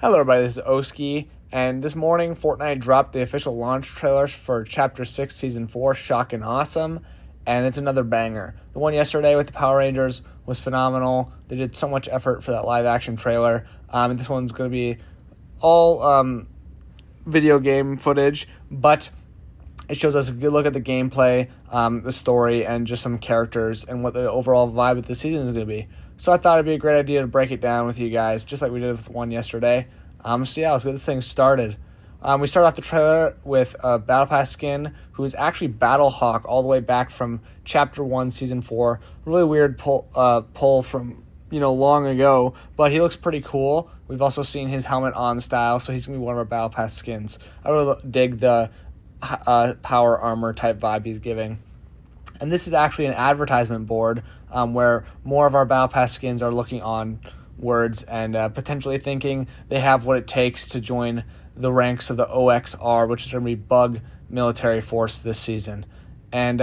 Hello everybody, this is Oski, and this morning Fortnite dropped the official launch trailers for Chapter 6 Season 4, Shock and Awesome, and it's another banger. The one yesterday with the Powerrangers was phenomenal. They did so much effort for that live-action trailer, and this one's going to be all video game footage, but it shows us a good look at the gameplay, the story, and just some characters and what the overall vibe of the season is going to be. So I thought it'd be a great idea to break it down with you guys, just like we did with the one yesterday. So yeah, let's get this thing started. We start off the trailer with a Battle Pass skin who is actually Battlehawk all the way back from Chapter 1, Season 4. Really weird pull from, long ago, but he looks pretty cool. We've also seen his helmet on style, so he's going to be one of our Battle Pass skins. I really dig the power armor type vibe he's giving. And this is actually an advertisement board where more of our Battle Pass skins are looking onwards and potentially thinking they have what it takes to join the ranks of the OXR, which is going to be Bug Military Force this season. And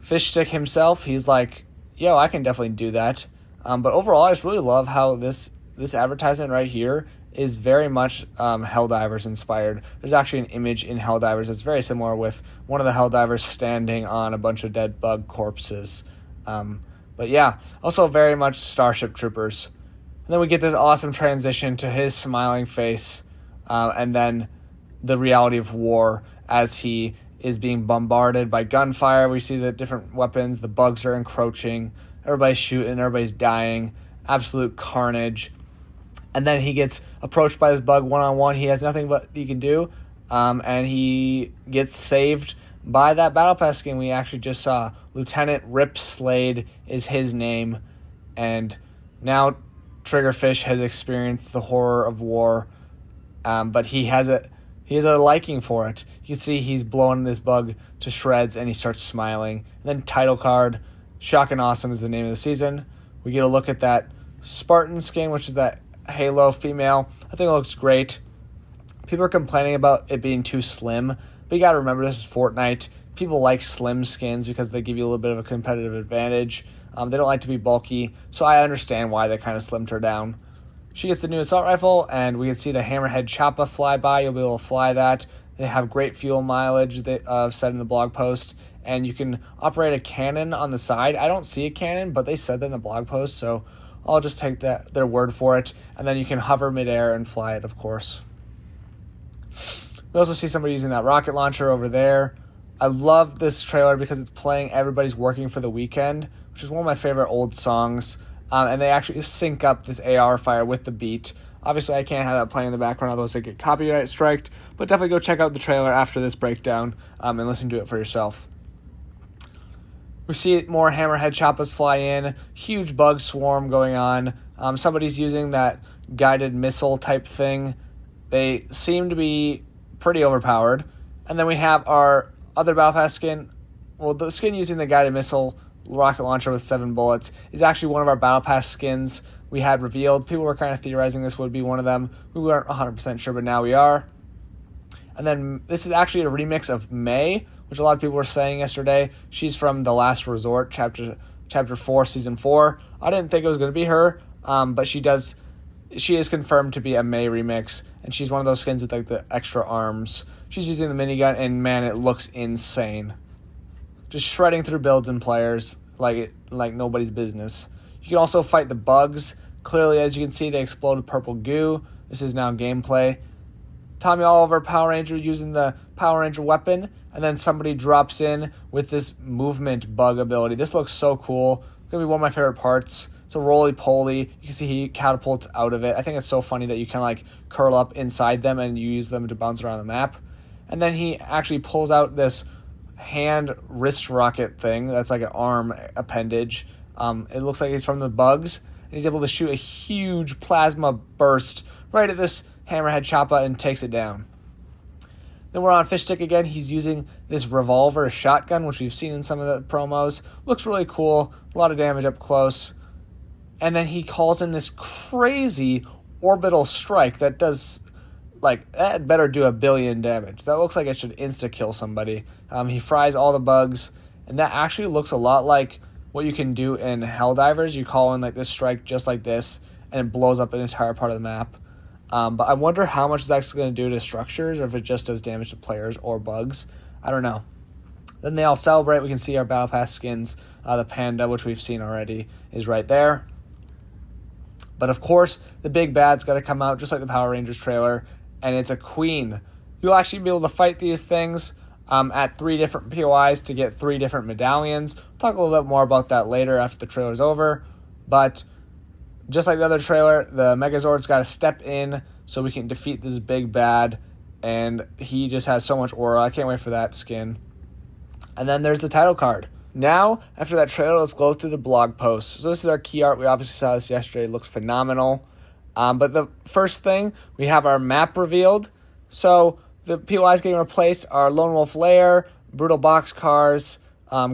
Fishstick himself, he's like, yo, I can definitely do that. But overall, I just really love how this advertisement right here is very much Helldivers inspired. There's actually an image in Helldivers that's very similar with one of the Helldivers standing on a bunch of dead bug corpses. But yeah, also very much Starship Troopers. And then we get this awesome transition to his smiling face, and then the reality of war as he is being bombarded by gunfire. We see the different weapons, the bugs are encroaching, everybody's shooting, everybody's dying, absolute carnage. And then he gets approached by this bug one-on-one. He has nothing but he can do, and he gets saved by that Battle Pass skin we actually just saw. Lieutenant Rip Slade is his name, and now Triggerfish has experienced the horror of war, but he has a liking for it. You can see he's blowing this bug to shreds, and he starts smiling. And then title card, Shock and Awesome is the name of the season. We get a look at that Spartan skin, which is that Halo female. I think it looks great. People are complaining about it being too slim, but you gotta remember this is Fortnite. People like slim skins because they give you a little bit of a competitive advantage. They don't like to be bulky, so I understand why they kind of slimmed her down. She gets the new assault rifle, and we can see the Hammerhead Choppa fly by. You'll be able to fly that. They have great fuel mileage, they said in the blog post, and you can operate a cannon on the side. I don't see a cannon, but they said that in the blog post, so I'll just take their word for it. And then you can hover midair and fly it, of course. We also see somebody using that rocket launcher over there. I love this trailer because it's playing Everybody's Working for the Weekend, which is one of my favorite old songs. And they actually sync up this AR fire with the beat. Obviously, I can't have that playing in the background, otherwise I get copyright striked. But definitely go check out the trailer after this breakdown and listen to it for yourself. We see more Hammerhead Choppas fly in, huge bug swarm going on. Somebody's using that guided missile type thing. They seem to be pretty overpowered. And then we have our other Battle Pass skin. Well, the skin using the guided missile rocket launcher with 7 bullets is actually one of our Battle Pass skins we had revealed. People were kind of theorizing this would be one of them. We weren't 100% sure, but now we are. And then this is actually a remix of May, which a lot of people were saying yesterday. She's from The Last Resort, Chapter 4, Season 4. I didn't think it was going to be her, but she is confirmed to be a May remix, and she's one of those skins with like the extra arms. She's using the minigun, and man, it looks insane. Just shredding through builds and players like nobody's business. You can also fight the bugs. Clearly, as you can see, they exploded purple goo. This is now gameplay. Tommy Oliver, Power Ranger, using the Power Ranger weapon, and then somebody drops in with this movement bug ability. This looks so cool. It's going to be one of my favorite parts. It's a roly-poly. You can see he catapults out of it. I think it's so funny that you can like curl up inside them and you use them to bounce around the map. And then he actually pulls out this hand wrist rocket thing that's like an arm appendage. It looks like he's from the bugs, and he's able to shoot a huge plasma burst right at this Hammerhead Choppa and takes it down. Then we're on Fishstick again. He's using this revolver shotgun, which we've seen in some of the promos. Looks really cool. A lot of damage up close. And then he calls in this crazy orbital strike that does, that better do 1 billion damage. That looks like it should insta-kill somebody. He fries all the bugs, and that actually looks a lot like what you can do in Helldivers. You call in this strike just like this, and it blows up an entire part of the map. But I wonder how much it's actually going to do to structures, or if it just does damage to players or bugs. I don't know. Then they all celebrate. We can see our Battle Pass skins. The panda, which we've seen already, is right there. But of course, the big bad's got to come out, just like the Power Rangers trailer, and it's a queen. You'll actually be able to fight these things at 3 different POIs to get 3 different medallions. We'll talk a little bit more about that later after the trailer's over. But just like the other trailer, the Megazord's got to step in so we can defeat this big bad, and he just has so much aura. I can't wait for that skin. And then there's the title card. Now, after that trailer, let's go through the blog post. So this is our key art. We obviously saw this yesterday. It looks phenomenal. But the first thing, we have our map revealed. So the POIs getting replaced are Lone Wolf Lair, Brutal Boxcars,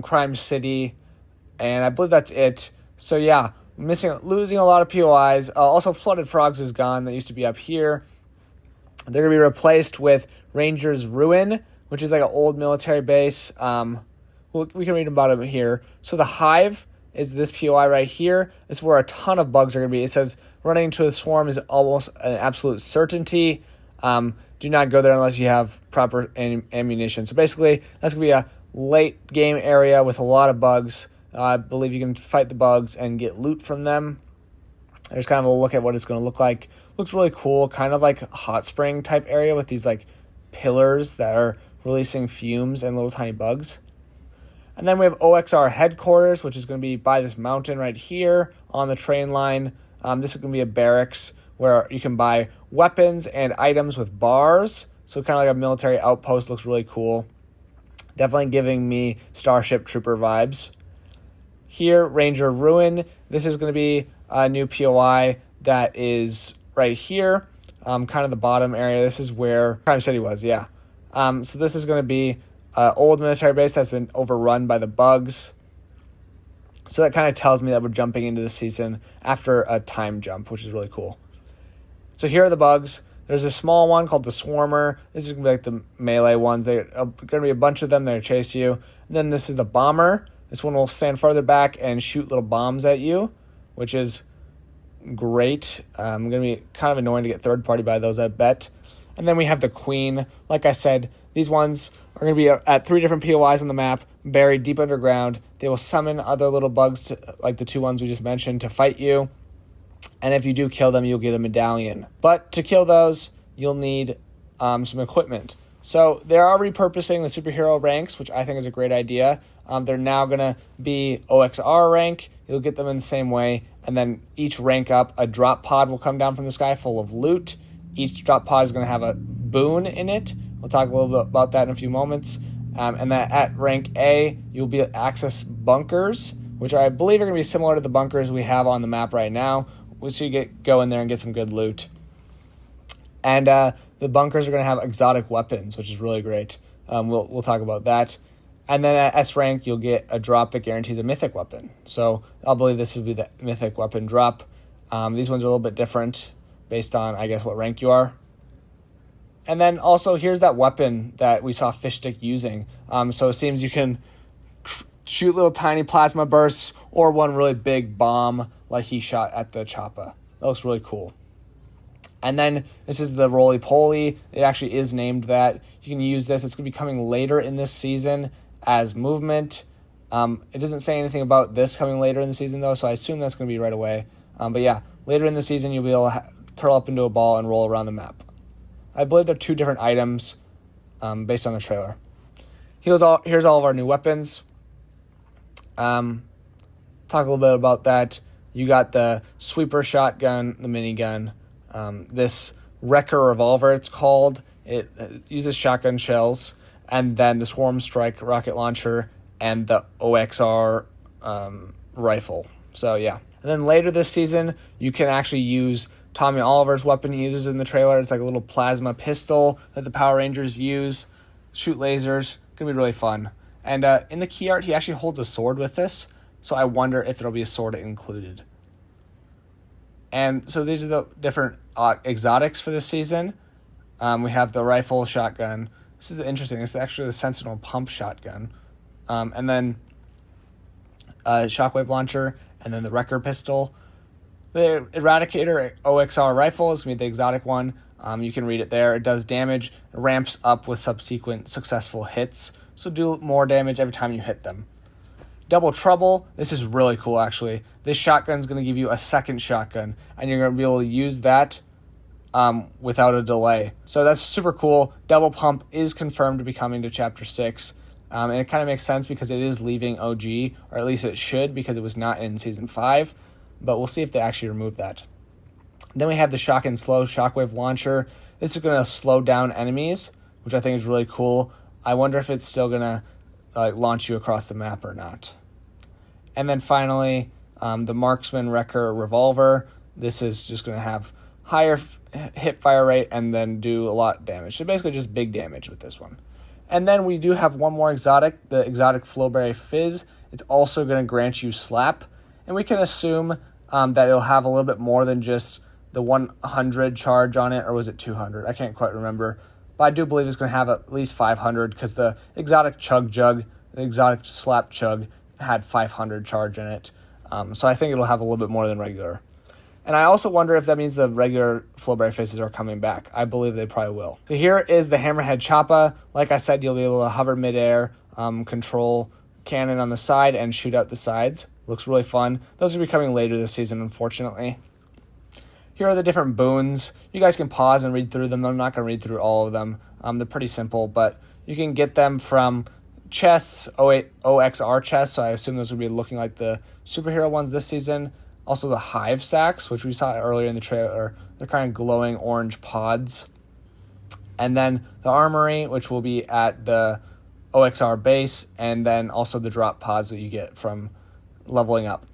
Crime City, and I believe that's it. So yeah, losing a lot of POIs. Also, Flooded Frogs is gone. That used to be up here. They're going to be replaced with Rangers Ruin, which is like an old military base. We can read about it here. So the Hive is this POI right here. This is where a ton of bugs are going to be. It says running into a swarm is almost an absolute certainty. Do not go there unless you have proper ammunition. So basically, that's going to be a late game area with a lot of bugs. I believe you can fight the bugs and get loot from them. There's kind of a look at what it's going to look like. Looks really cool, kind of like a hot spring type area with these like pillars that are releasing fumes and little tiny bugs. And then we have OXR headquarters, which is going to be by this mountain right here on the train line. This is going to be a barracks where you can buy weapons and items with bars. So kind of like a military outpost. Looks really cool. Definitely giving me Starship Trooper vibes. Here, Ranger Ruin. This is going to be a new POI that is right here. Kind of the bottom area. This is where Crime City was, yeah. So this is going to be old military base that's been overrun by the bugs. So that kind of tells me that we're jumping into the season after a time jump, which is really cool. So here are the bugs. There's a small one called the Swarmer. This is going to be like the melee ones. They're going to be a bunch of them. They're going to chase you. And then this is the Bomber. This one will stand farther back and shoot little bombs at you, which is great. Going to be kind of annoying to get third-party by those, I bet. And then we have the Queen. Like I said, these ones are going to be at 3 different POIs on the map, buried deep underground. They will summon other little bugs, like the 2 ones we just mentioned, to fight you. And if you do kill them, you'll get a medallion. But to kill those, you'll need some equipment. So they're already repurposing the superhero ranks, which I think is a great idea. They're now going to be OXR rank. You'll get them in the same way. And then each rank up, a drop pod will come down from the sky full of loot. Each drop pod is going to have a boon in it. We'll talk a little bit about that in a few moments. And that at rank A, you'll be able to access bunkers, which I believe are going to be similar to the bunkers we have on the map right now. So you go in there and get some good loot. And the bunkers are going to have exotic weapons, which is really great. We'll talk about that. And then at S rank, you'll get a drop that guarantees a mythic weapon. So I'll believe this will be the mythic weapon drop. These ones are a little bit different based on, I guess, what rank you are. And then also, here's that weapon that we saw Fishstick using. So it seems you can shoot little tiny plasma bursts or one really big bomb like he shot at the Choppa. That looks really cool. And then this is the roly-poly. It actually is named that. You can use this. It's going to be coming later in this season as movement. It doesn't say anything about this coming later in the season, though, so I assume that's going to be right away. But yeah, later in the season, you'll be able to curl up into a ball and roll around the map. I believe they're 2 different items based on the trailer. Here's all of our new weapons. Talk a little bit about that. You got the sweeper shotgun, the minigun, this Wrecker revolver, it's called. It uses shotgun shells, and then the Swarm Strike rocket launcher and the OXR rifle. So yeah. And then later this season, you can actually use Tommy Oliver's weapon he uses in the trailer. It's like a little plasma pistol that the Power Rangers use. Shoot lasers. Gonna be really fun. And in the key art, he actually holds a sword with this. So I wonder if there'll be a sword included. And so these are the different exotics for this season. We have the rifle shotgun. This is interesting. This is actually the Sentinel pump shotgun. And then a shockwave launcher, and then the Wrecker pistol. The Eradicator OXR rifle is going to be the exotic one. You can read it there. It does damage, it ramps up with subsequent successful hits, so do more damage every time you hit them. Double Trouble, this is really cool actually. This shotgun is going to give you a second shotgun, and you're going to be able to use that without a delay. So that's super cool. Double Pump is confirmed to be coming to Chapter 6. And it kind of makes sense because it is leaving OG, or at least it should, because it was not in Season 5. But we'll see if they actually remove that. Then we have the Shotgun Slow Shockwave Launcher. This is going to slow down enemies, which I think is really cool. I wonder if it's still going to launch you across the map or not. And then finally, the Marksman Wrecker Revolver. This is just going to have higher hit fire rate and then do a lot of damage. So basically just big damage with this one. And then we do have one more exotic, the exotic Flowberry Fizz. It's also going to grant you Slap. And we can assume that it'll have a little bit more than just the 100 charge on it, or was it 200? I can't quite remember. But I do believe it's going to have at least 500 because the exotic Chug Jug, the exotic Slap Chug, had 500 charge in it. So I think it'll have a little bit more than regular. And I also wonder if that means the regular Flowberry Fizzes are coming back. I believe they probably will. So here is the Hammerhead Choppa. Like I said, you'll be able to hover midair, control cannon on the side, and shoot out the sides. Looks really fun. Those will be coming later this season, unfortunately. Here are the different boons. You guys can pause and read through them. I'm not going to read through all of them. They're pretty simple, but you can get them from chests, OXR chests, so I assume those will be looking like the superhero ones this season. Also the Hive Sacks, which we saw earlier in the trailer. They're kind of glowing orange pods. And then the Armory, which will be at the OXR base, and then also the drop pods that you get from leveling up.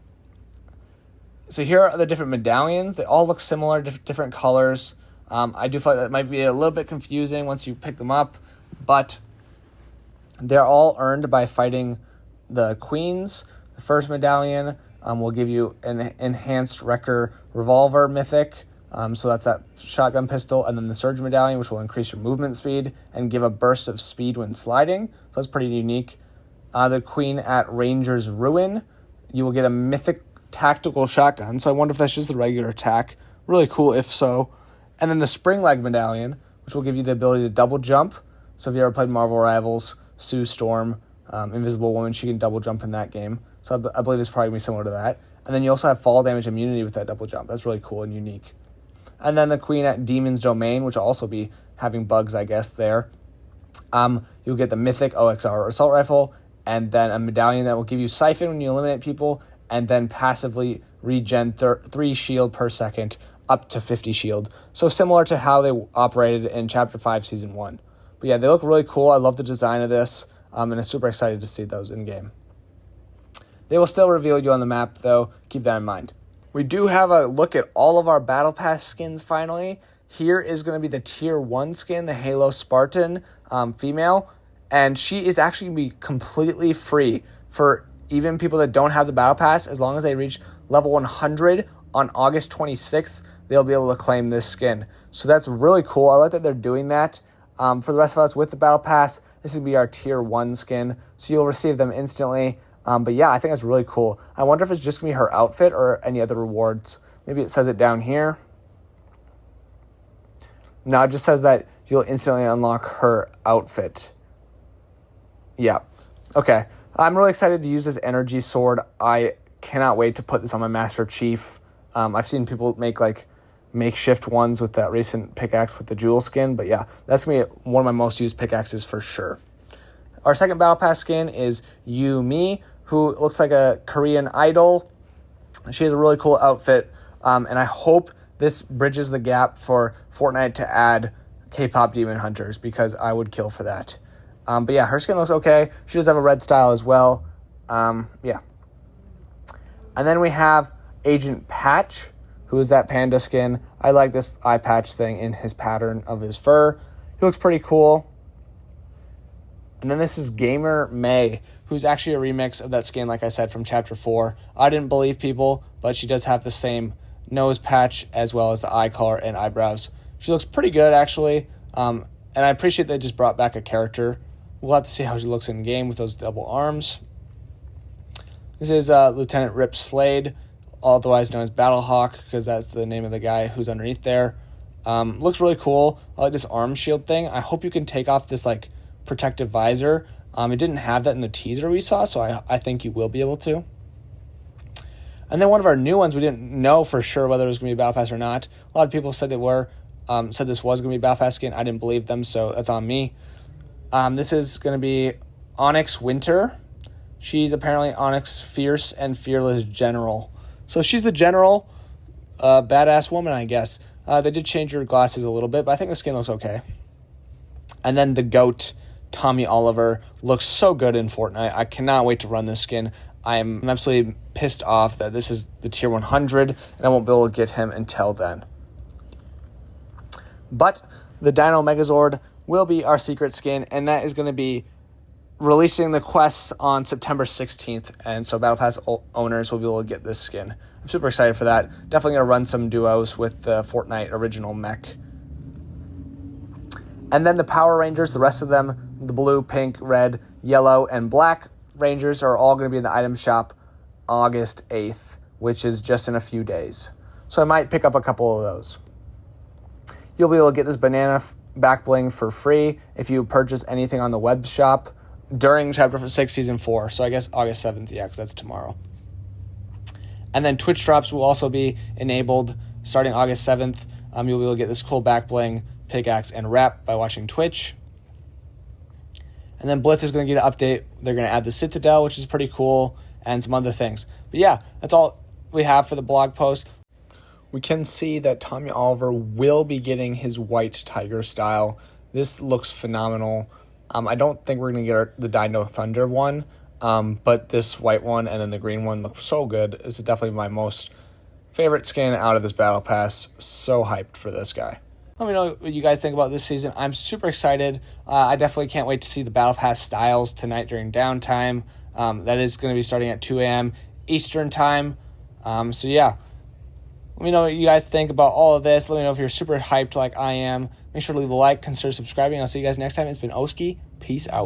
So here are the different medallions. They all look similar, different colors. I do feel like that might be a little bit confusing once you pick them up, but they're all earned by fighting the queens. The first medallion will give you an enhanced Wrecker Revolver mythic. So that's that shotgun pistol. And then the Surge medallion, which will increase your movement speed and give a burst of speed when sliding. So that's pretty unique. The queen at Ranger's Ruin, you will get a mythic tactical shotgun. So I wonder if that's just the regular attack. Really cool if so. And then the Spring Leg medallion, which will give you the ability to double jump. So if you ever played Marvel Rivals, Sue Storm, Invisible Woman, she can double jump in that game. So I believe it's probably going to be similar to that. And then you also have fall damage immunity with that double jump. That's really cool and unique. And then the queen at Demon's Domain, which will also be having bugs, I guess, there. You'll get the mythic OXR assault rifle, and then a medallion that will give you Siphon when you eliminate people, and then passively regen 3 shield per second, up to 50 shield. So similar to how they operated in Chapter 5, Season 1. But yeah, they look really cool. I love the design of this, and I'm super excited to see those in-game. They will still reveal you on the map, though. Keep that in mind. We do have a look at all of our Battle Pass skins finally. Here is going to be the Tier 1 skin, the Halo Spartan female. And she is actually going to be completely free for even people that don't have the Battle Pass. As long as they reach level 100 on August 26th, they'll be able to claim this skin. So that's really cool. I like that they're doing that. For the rest of us with the Battle Pass, this will be our Tier 1 skin. So you'll receive them instantly. But yeah, I think that's really cool. I wonder if it's just going to be her outfit or any other rewards. Maybe it says it down here. No, it just says that you'll instantly unlock her outfit. Yeah. Okay. I'm really excited to use this energy sword. I cannot wait to put this on my Master Chief. I've seen people make like makeshift ones with that recent pickaxe with the jewel skin. But yeah, that's going to be one of my most used pickaxes for sure. Our second Battle Pass skin is Yumi, who looks like a Korean idol. She has a really cool outfit, and I hope this bridges the gap for Fortnite to add K-pop Demon Hunters, because I would kill for that. But yeah, her skin looks okay. She does have a red style as well. Yeah. And then we have Agent Patch, who is that panda skin. I like this eye patch thing in his pattern of his fur. He looks pretty cool. And then this is Gamer May, who's actually a remix of that skin, like I said, from Chapter 4. I didn't believe people, but she does have the same nose patch as well as the eye color and eyebrows. She looks pretty good, actually. And I appreciate they just brought back a character. We'll have to see how she looks in game with those double arms. This is Lieutenant Rip Slade, otherwise known as Battlehawk, because that's the name of the guy who's underneath there. Looks really cool. I like this arm shield thing. I hope you can take off this like protective visor. It didn't have that in the teaser we saw, so I think you will be able to. And then one of our new ones, we didn't know for sure whether it was going to be a Battle Pass or not. A lot of people said said this was going to be a Battle Pass skin. I didn't believe them, so that's on me. This is going to be Onyx Winter. She's apparently Onyx Fierce and Fearless General. So she's the general, badass woman, I guess. They did change her glasses a little bit, but I think the skin looks okay. And then the GOAT, Tommy Oliver, looks so good in Fortnite. I cannot wait to run this skin. I'm absolutely pissed off that this is the tier 100, and I won't be able to get him until then. But the Dino Megazord will be our secret skin, and that is going to be releasing the quests on September 16th, and so Battle Pass owners will be able to get this skin. I'm super excited for that. Definitely going to run some duos with the Fortnite original mech. And then the Power Rangers, the rest of them, the blue, pink, red, yellow, and black Rangers are all going to be in the item shop August 8th, which is just in a few days. So I might pick up a couple of those. You'll be able to get this banana back bling for free if you purchase anything on the web shop during Chapter 6, Season 4. So I guess August 7th, yeah, because that's tomorrow. And then Twitch drops will also be enabled starting August 7th. You'll be able to get this cool back bling, pickaxe, and wrap by watching Twitch. And then Blitz is going to get an update. They're going to add the Citadel, which is pretty cool, and some other things. But yeah, that's all we have for the blog post. We can see that Tommy Oliver will be getting his white tiger style. This looks phenomenal. I don't think we're going to get the Dino Thunder one, but this white one and then the green one look so good. This is definitely my most favorite skin out of this Battle Pass. So hyped for this guy. Let me know what you guys think about this season. I'm super excited. I definitely can't wait to see the Battle Pass styles tonight during downtime. That is going to be starting at 2 a.m. Eastern time. So yeah, let me know what you guys think about all of this. Let me know if you're super hyped like I am. Make sure to leave a like, consider subscribing. I'll see you guys next time. It's been Oski. Peace out.